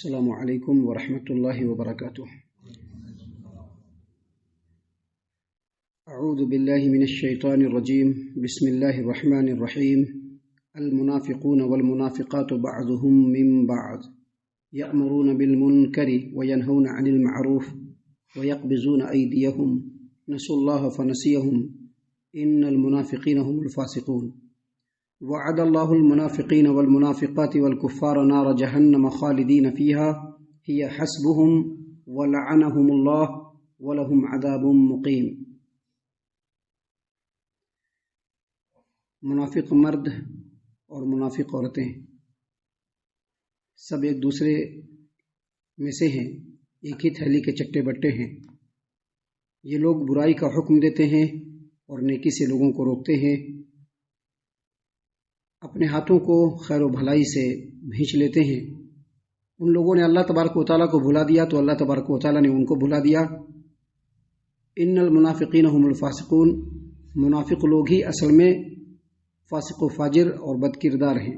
السلام علیکم ورحمۃ اللہ وبرکاتہ۔ اعوذ باللہ من الشیطان الرجیم، بسم اللہ الرحمن الرحیم۔ المنافقون والمنافقات بعضهم من بعض یأمرون بالمنکر وینہون عن المعروف ویقبضون ایدیہم نسوا اللہ فنسیہم ان المنافقین هم الفاسقون۔ وعد اللہ المنافقین والمنافقات والکفار نار جہنم خالدین فیہا ہی حسبهم ولعنہم اللہ ولہم عذاب مقیم۔ منافق مرد اور منافق عورتیں سب ایک دوسرے میں سے ہیں، ایک ہی تھیلی کے چٹے بٹے ہیں۔ یہ لوگ برائی کا حکم دیتے ہیں اور نیکی سے لوگوں کو روکتے ہیں، اپنے ہاتھوں کو خیر و بھلائی سے بھینچ لیتے ہیں۔ ان لوگوں نے اللہ تبارک و تعالیٰ کو بھلا دیا تو اللہ تبارک و تعالیٰ نے ان کو بھلا دیا۔ ان المنافقین هم الفاسقون، منافق لوگ ہی اصل میں فاسق و فاجر اور بد کردار ہیں۔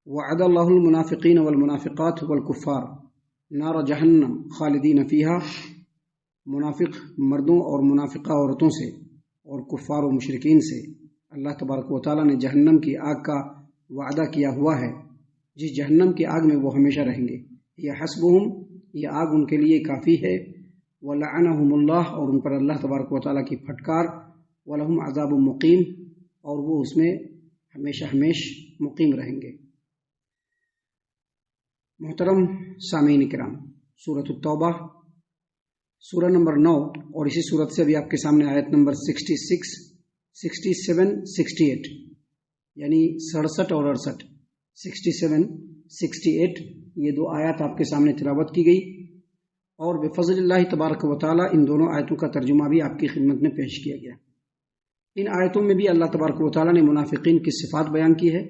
وعد اللہ المنافقین والمنافقات والکفار نار جہنم خالدین فیہا، منافق مردوں اور منافقہ عورتوں سے اور کفار و مشرکین سے اللہ تبارک و تعالیٰ نے جہنم کی آگ کا وعدہ کیا ہوا ہے، جس جہنم کی آگ میں وہ ہمیشہ رہیں گے۔ یہ حسبہم، یہ آگ ان کے لیے کافی ہے۔ ولعنہم اللہ، اور ان پر اللہ تبارک و تعالیٰ کی پھٹکار۔ ولہم عذاب مقیم، اور وہ اس میں ہمیشہ مقیم رہیں گے۔ محترم سامعین کرام، سورۃ التوبہ سورہ نمبر 9، اور اسی سورت سے ابھی آپ کے سامنے آیت نمبر 66، 67، 68 یعنی 67 اور 68، 67، 68 یہ دو آیات آپ کے سامنے تلاوت کی گئی، اور بفضل اللہ تبارک و تعالی ان دونوں آیتوں کا ترجمہ بھی آپ کی خدمت میں پیش کیا گیا۔ ان آیتوں میں بھی اللہ تبارک و تعالی نے منافقین کی صفات بیان کی ہے،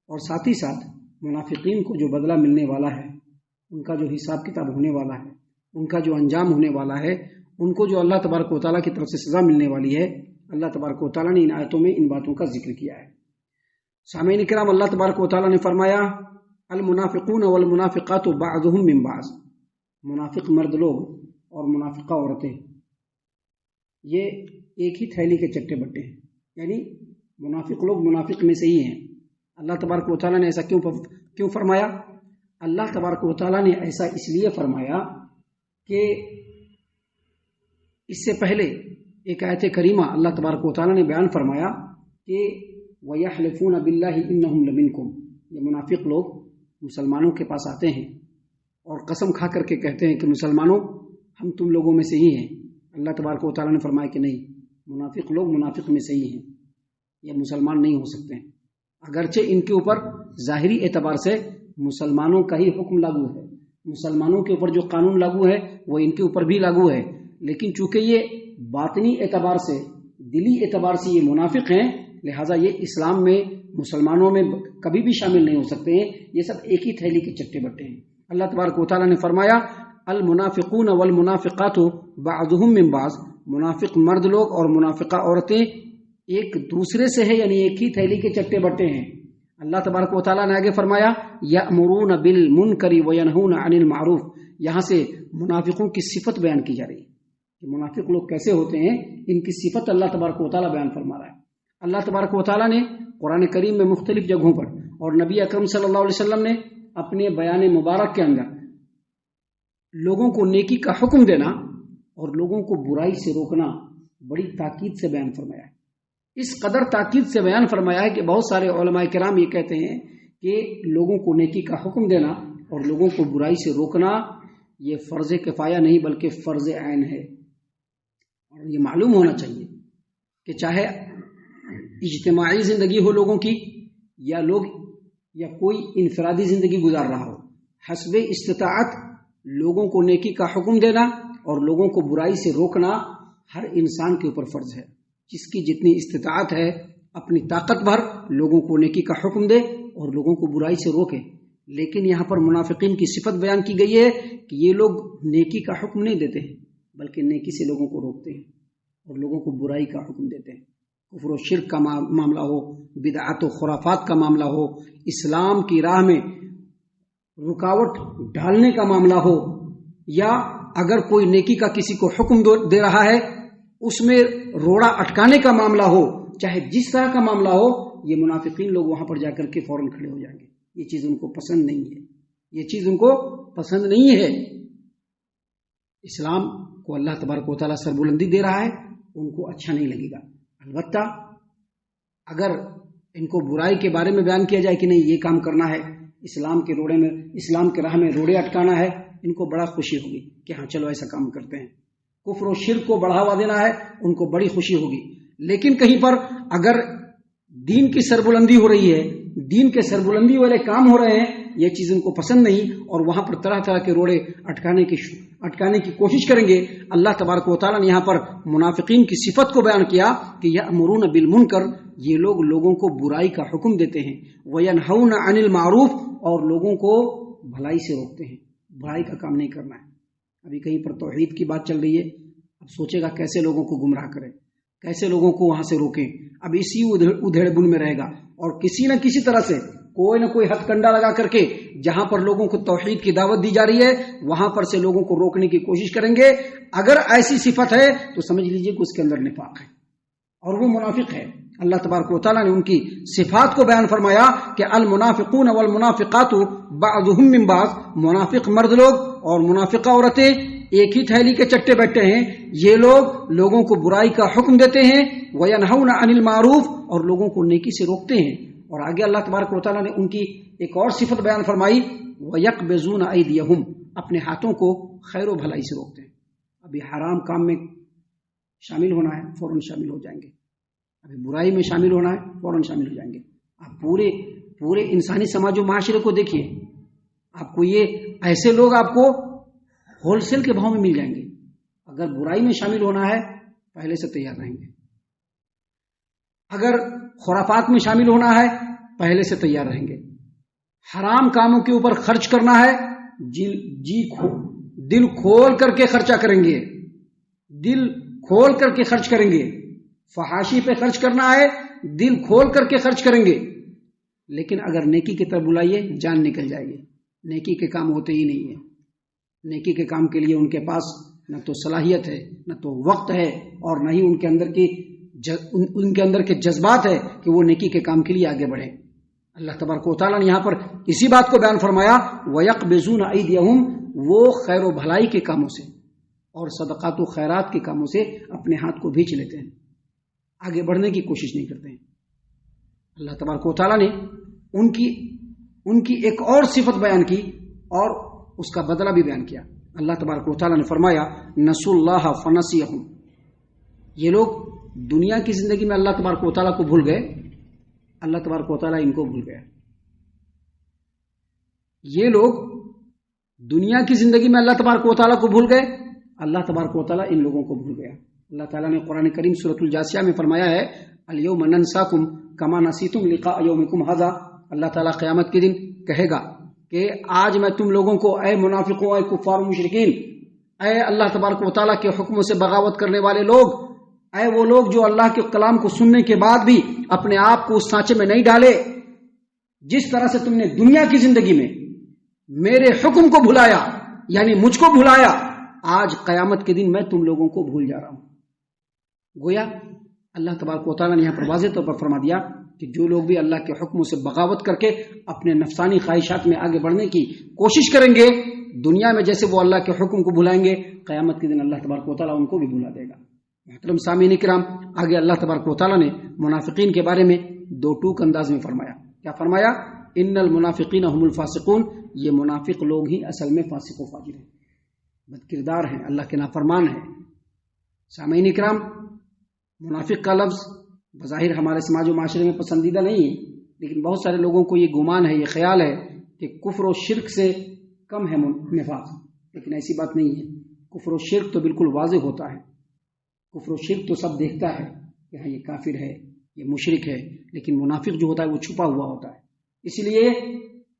اور ساتھ ہی ساتھ منافقین کو جو بدلہ ملنے والا ہے، ان کا جو حساب کتاب ہونے والا ہے، ان کا جو انجام ہونے والا ہے، ان کو جو اللہ تبارک و تعالیٰ کی طرف سے سزا ملنے والی ہے، اللہ تبارک و تعالیٰ نے ان آیتوں میں ان باتوں کا ذکر کیا ہے۔ سامعین کرام، اللہ تبارک و تعالیٰ نے فرمایا المنافقون والمنافقات بعضهم من بعض، منافق مرد لوگ اور منافقہ عورتیں یہ ایک ہی تھیلی کے چٹے بٹے ہیں، یعنی منافق لوگ منافق میں سے ہی ہیں۔ اللہ تبارک و تعالیٰ نے ایسا کیوں فرمایا؟ اللہ تبارک و تعالیٰ نے ایسا اس لیے فرمایا کہ اس سے پہلے ایک آیت کریمہ اللہ تبارک و تعالیٰ نے بیان فرمایا کہ وَيَحْلِفُونَ بِاللَّهِ إِنَّهُمْ لَمِنْكُمْ، یہ منافق لوگ مسلمانوں کے پاس آتے ہیں اور قسم کھا کر کے کہتے ہیں کہ مسلمانوں ہم تم لوگوں میں سے ہی ہیں۔ اللہ تبارک و تعالیٰ نے فرمایا کہ نہیں، منافق لوگ منافق میں سے ہی ہیں، یہ مسلمان نہیں ہو سکتے ہیں، اگرچہ ان کے اوپر ظاہری اعتبار سے مسلمانوں کا ہی حکم لاگو ہے، مسلمانوں کے اوپر جو قانون لاگو ہے وہ ان کے اوپر بھی لاگو ہے، لیکن چونکہ یہ باطنی اعتبار سے، دلی اعتبار سے یہ منافق ہیں، لہٰذا یہ اسلام میں مسلمانوں میں کبھی بھی شامل نہیں ہو سکتے ہیں، یہ سب ایک ہی تھیلی کے چٹے بٹے ہیں۔ اللہ تبارک و تعالیٰ نے فرمایا المنافقون والمنافقات بعضهم من بعض، منافق مرد لوگ اور منافقہ عورتیں ایک دوسرے سے ہے، یعنی ایک ہی تھیلی کے چٹے بٹے ہیں۔ اللہ تبارک و تعالیٰ نے آگے فرمایا یأمرون بالمنکر وینہون عن المعروف، یہاں سے منافقوں کی صفت بیان کی جا رہی ہے کہ منافق لوگ کیسے ہوتے ہیں، ان کی صفت اللہ تبارک و تعالیٰ بیان فرما رہا ہے۔ اللہ تبارک و تعالیٰ نے قرآن کریم میں مختلف جگہوں پر اور نبی اکرم صلی اللہ علیہ وسلم نے اپنے بیان مبارک کے اندر لوگوں کو نیکی کا حکم دینا اور لوگوں کو برائی سے روکنا بڑی تاکید سے بیان فرمایا ہے۔ اس قدر تاکید سے بیان فرمایا ہے کہ بہت سارے علماء کرام یہ کہتے ہیں کہ لوگوں کو نیکی کا حکم دینا اور لوگوں کو برائی سے روکنا یہ فرض کفایہ نہیں بلکہ فرض عین ہے، اور یہ معلوم ہونا چاہیے کہ چاہے اجتماعی زندگی ہو لوگوں کی یا کوئی انفرادی زندگی گزار رہا ہو، حسب استطاعت لوگوں کو نیکی کا حکم دینا اور لوگوں کو برائی سے روکنا ہر انسان کے اوپر فرض ہے۔ جس کی جتنی استطاعت ہے اپنی طاقت بھر لوگوں کو نیکی کا حکم دے اور لوگوں کو برائی سے روکے۔ لیکن یہاں پر منافقین کی صفت بیان کی گئی ہے کہ یہ لوگ نیکی کا حکم نہیں دیتے ہیں بلکہ نیکی سے لوگوں کو روکتے ہیں اور لوگوں کو برائی کا حکم دیتے ہیں۔ کفر و شرک کا معاملہ ہو، بدعات و خرافات کا معاملہ ہو، اسلام کی راہ میں رکاوٹ ڈالنے کا معاملہ ہو یا اگر کوئی نیکی کا کسی کو حکم دے رہا ہے اس میں روڑا اٹکانے کا معاملہ ہو، چاہے جس طرح کا معاملہ ہو، یہ منافقین لوگ وہاں پر جا کر کے فوراً کھڑے ہو جائیں گے. یہ چیز ان کو پسند نہیں ہے، یہ چیز ان کو پسند نہیں ہے. اسلام کو اللہ تبارک و تعالیٰ سربلندی دے رہا ہے، ان کو اچھا نہیں لگے گا. البتہ اگر ان کو برائی کے بارے میں بیان کیا جائے کہ نہیں یہ کام کرنا ہے، اسلام کے راہ میں روڑے اٹکانا ہے، ان کو بڑا خوشی ہوگی کہ ہاں چلو ایسا کام کرتے ہیں. کفر و شرک کو بڑھاوا دینا ہے، ان کو بڑی خوشی ہوگی. لیکن کہیں پر اگر دین کی سربلندی ہو رہی ہے، دین کے سربلندی والے کام ہو رہے ہیں، یہ چیز ان کو پسند نہیں، اور وہاں پر طرح طرح کے روڑے اٹکانے کی کوشش کریں گے. اللہ تبارک و تعالیٰ نے یہاں پر منافقین کی صفت کو بیان کیا کہ یأمرون بالمنکر، یہ لوگ لوگوں کو برائی کا حکم دیتے ہیں، وینہون عن المعروف، اور لوگوں کو بھلائی سے روکتے ہیں. برائی کا کام نہیں کرنا ہے. ابھی کہیں پر توحید کی بات چل رہی ہے، اب سوچے گا کیسے لوگوں کو گمراہ کرے، کیسے لوگوں کو وہاں سے روکیں. اب اسی ادھیڑ بن میں رہے گا، اور کسی نہ کسی طرح سے کوئی نہ کوئی ہتھ کنڈا لگا کر کے جہاں پر لوگوں کو توحید کی دعوت دی جا رہی ہے وہاں پر سے لوگوں کو روکنے کی کوشش کریں گے. اگر ایسی صفت ہے تو سمجھ لیجئے کہ اس کے اندر نفاق ہے اور وہ منافق ہے. اللہ تبارک و تعالیٰ نے ان کی صفات کو بیان فرمایا کہ المنافقون والمنافقات بعضهم من بعض، منافق مرد لوگ اور منافقہ عورتیں ایک ہی تھیلی کے چٹے بیٹھے ہیں. یہ لوگ لوگوں کو برائی کا حکم دیتے ہیں، وینہون عن المعروف، اور لوگوں کو نیکی سے روکتے ہیں. اور آگے اللہ تبارک و تعالیٰ نے ان کی ایک اور صفت بیان فرمائی، وَيَقْبِضُونَ أَيْدِيَهُمْ، اپنے ہاتھوں کو خیر و بھلائی سے روکتے ہیں. ابھی حرام کام میں شامل ہونا ہے فوراً شامل ہو جائیں گے، ابھی برائی میں شامل ہونا ہے فوراً شامل ہو جائیں گے. آپ پورے انسانی سماج و معاشرے کو دیکھیے، آپ کو یہ ایسے لوگ آپ کو ہول سیل کے بھاؤ میں مل جائیں گے. اگر برائی میں شامل ہونا ہے پہلے سے تیار رہیں گے، اگر خرافات میں شامل ہونا ہے پہلے سے تیار رہیں گے، حرام کاموں کے اوپر خرچ کرنا ہے دل کھول کر کے خرچہ کریں گے، دل کھول کر کے خرچ کریں گے. فحاشی پہ خرچ کرنا ہے دل کھول کر کے خرچ کریں گے. لیکن اگر نیکی کی طرف بلائیے جان نکل جائے گی. نیکی کے کام ہوتے ہی نہیں ہیں. نیکی کے کام کے لیے ان کے پاس نہ تو صلاحیت ہے، نہ تو وقت ہے، اور نہ ہی ان کے اندر کے جذبات ہے کہ وہ نیکی کے کام کے لیے آگے بڑھیں. اللہ تبارک و تعالیٰ نے یہاں پر اسی بات کو بیان فرمایا، وَيَقْبِضُونَ أَيْدِيَهُمْ، وہ خیر و بھلائی کے کاموں سے اور صدقات و خیرات کے کاموں سے اپنے ہاتھ کو بھیچ لیتے ہیں، آگے بڑھنے کی کوشش نہیں کرتے ہیں. اللہ تبارک و تعالیٰ نے ان کی ایک اور صفت بیان کی اور اس کا بدلہ بھی بیان کیا. اللہ تبارک و تعالیٰ نے فرمایا، نسوا اللہ فنسیہم، یہ لوگ دنیا کی زندگی میں اللہ تبارک و تعالیٰ کو بھول گئے، اللہ تبارک و تعالیٰ ان کو بھول گیا. یہ لوگ دنیا کی زندگی میں اللہ تبارک و تعالیٰ کو بھول گئے، اللہ تبارک و تعالیٰ ان لوگوں کو بھول گیا. اللہ تعالیٰ نے قرآن کریم سورۃ الجاثیہ میں فرمایا ہے، الیوم ننساکم کما نسیتم لقاء یومکم ھذا. اللہ تعالیٰ قیامت کے دن کہے گا کہ آج میں تم لوگوں کو، اے منافقوں، اے کفار و مشرکین، اے اللہ تبارک و تعالیٰ کے حکموں سے بغاوت کرنے والے لوگ، اے وہ لوگ جو اللہ کے کلام کو سننے کے بعد بھی اپنے آپ کو اس سانچے میں نہیں ڈالے، جس طرح سے تم نے دنیا کی زندگی میں میرے حکم کو بھلایا، یعنی مجھ کو بھلایا، آج قیامت کے دن میں تم لوگوں کو بھول جا رہا ہوں. گویا اللہ تبارک و تعالیٰ نے یہاں پر واضح طور پر فرما دیا کہ جو لوگ بھی اللہ کے حکموں سے بغاوت کر کے اپنے نفسانی خواہشات میں آگے بڑھنے کی کوشش کریں گے، دنیا میں جیسے وہ اللہ کے حکم کو بھلائیں گے، قیامت کے دن اللہ تبارک و تعالیٰ ان کو بھی بھلا دے گا. محترم سامعین کرام، آگے اللہ تبارک و تعالیٰ نے منافقین کے بارے میں دو ٹوک انداز میں فرمایا. کیا فرمایا؟ ان المنافقین هم الفاسقون، یہ منافق لوگ ہی اصل میں فاسق و فاجر ہیں، بد کردار ہیں، اللہ کے نافرمان ہیں. سامعین کرام، منافق کا لفظ بظاہر ہمارے سماج و معاشرے میں پسندیدہ نہیں ہے، لیکن بہت سارے لوگوں کو یہ گمان ہے، یہ خیال ہے کہ کفر و شرک سے کم ہے نفاق، لیکن ایسی بات نہیں ہے. کفر و شرک تو بالکل واضح ہوتا ہے، کفر و شرک تو سب دیکھتا ہے کہ ہاں یہ کافر ہے، یہ مشرک ہے، لیکن منافق جو ہوتا ہے وہ چھپا ہوا ہوتا ہے. اس لیے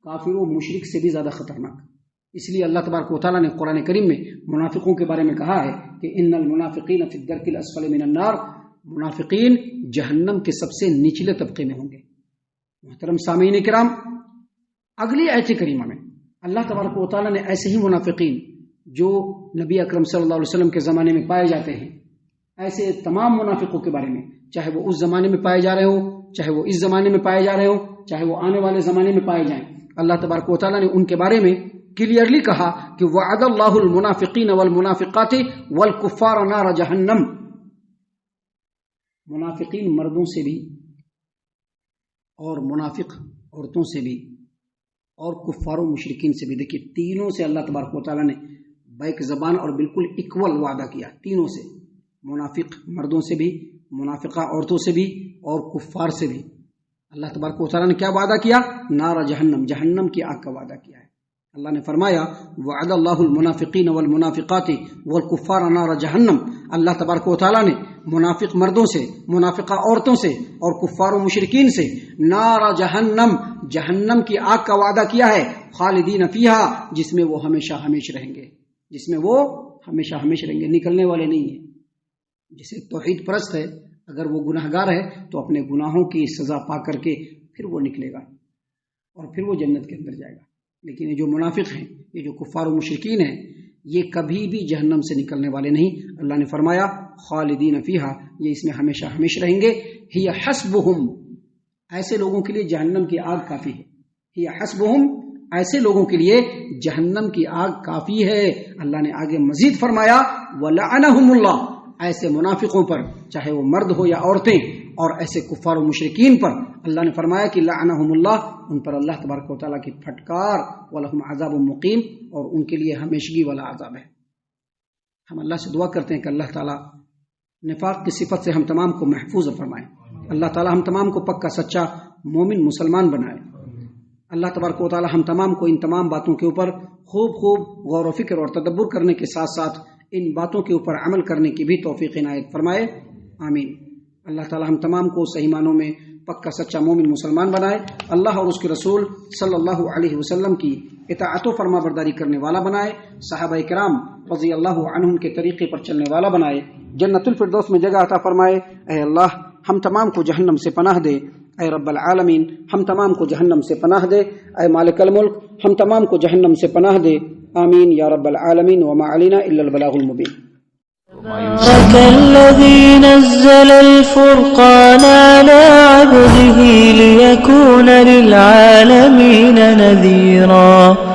کافر و مشرک سے بھی زیادہ خطرناک. اس لیے اللہ تبارک و تعالیٰ نے قرآن کریم میں منافقوں کے بارے میں کہا ہے کہ ان المنافقین فی الدرک الاسفل من النار، منافقین جہنم کے سب سے نچلے طبقے میں ہوں گے. محترم سامعین کرام، اگلی آیت کریمہ میں اللہ تبارک و تعالیٰ نے ایسے ہی منافقین جو نبی اکرم صلی اللہ علیہ وسلم کے زمانے میں پائے جاتے ہیں، ایسے تمام منافقوں کے بارے میں، چاہے وہ اس زمانے میں پائے جا رہے ہوں، چاہے وہ اس زمانے میں پائے جا رہے ہوں، چاہے وہ آنے والے زمانے میں پائے جائیں، اللہ تبارک و تعالیٰ نے ان کے بارے میں کلیئرلی کہا کہ وعد اللہ المنافقین والمنافقات والکفار نار جہنم. منافقین مردوں سے بھی اور منافق عورتوں سے بھی اور کفار و مشرکین سے بھی، دیکھیے تینوں سے اللہ تبارک و تعالیٰ نے بیک زبان اور بالکل اکول وعدہ کیا، تینوں سے، منافق مردوں سے بھی، منافقہ عورتوں سے بھی اور کفار سے بھی. اللہ تبارک و تعالیٰ نے کیا وعدہ کیا؟ نار جہنم، جہنم کی آگ کا وعدہ کیا ہے. اللہ نے فرمایا وعد اللہ المنافقین والمنافقات والکفار نار جہنم. اللہ تبارک و تعالیٰ نے منافق مردوں سے، منافقہ عورتوں سے اور کفار و مشرکین سے نار جہنم، جہنم کی آگ کا وعدہ کیا ہے، خالدین فیہا، جس میں وہ ہمیشہ ہمیشہ رہیں گے، جس میں وہ ہمیشہ ہمیشہ رہیں گے، نکلنے والے نہیں ہیں. جسے توحید پرست ہے، اگر وہ گناہ گار ہے تو اپنے گناہوں کی سزا پا کر کے پھر وہ نکلے گا اور پھر وہ جنت کے اندر جائے گا. لیکن یہ جو منافق ہیں، یہ جو کفار و مشرکین ہیں، یہ کبھی بھی جہنم سے نکلنے والے نہیں. اللہ نے فرمایا خالدین فیہا، یہ اس میں ہمیشہ ہمیشہ رہیں گے. ہی حسبہم، ایسے لوگوں کے لیے جہنم کی آگ کافی ہے. ہی حسبہم، ایسے لوگوں کے لیے جہنم کی آگ کافی ہے. اللہ نے آگے مزید فرمایا ولعنہم اللہ، ایسے منافقوں پر، چاہے وہ مرد ہو یا عورتیں، اور ایسے کفار و مشرکین پر اللہ نے فرمایا کہ لعنہم اللہ، ان پر اللہ تبارک و تعالیٰ کی پھٹکار، ولہم عذاب مقیم، اور ان کے لیے ہمیشگی والا عذاب ہے. ہم اللہ سے دعا کرتے ہیں کہ اللہ تعالیٰ نفاق کی صفت سے ہم تمام کو محفوظ فرمائے. اللہ تعالیٰ ہم تمام کو پکا سچا مومن مسلمان بنائے. اللہ تبارک و تعالیٰ ہم تمام کو ان تمام باتوں کے اوپر خوب غور و فکر اور تدبر کرنے کے ساتھ ساتھ ان باتوں کے اوپر عمل کرنے کی بھی توفیق عنایت فرمائے. آمین. اللہ تعالی ہم تمام کو صحیح معنوں میں پکا سچا مومن مسلمان بنائے. اللہ اور اس کے رسول صلی اللہ علیہ وسلم کی اطاعت و فرما برداری کرنے والا بنائے. صحابہ کرام رضی اللہ عنہم کے طریقے پر چلنے والا بنائے. جنت الفردوس میں جگہ عطا فرمائے. اے اللہ ہم تمام کو جہنم سے پناہ دے. اے رب العالمین ہم تمام کو جہنم سے پناہ دے. اے مالک الملک ہم تمام کو جہنم سے پناہ دے. آمین یا رب العالمین. وما علینا الا البلاغ المبین. تبارك الذي نزل الفرقان على عبده ليكون للعالمين نذيرا.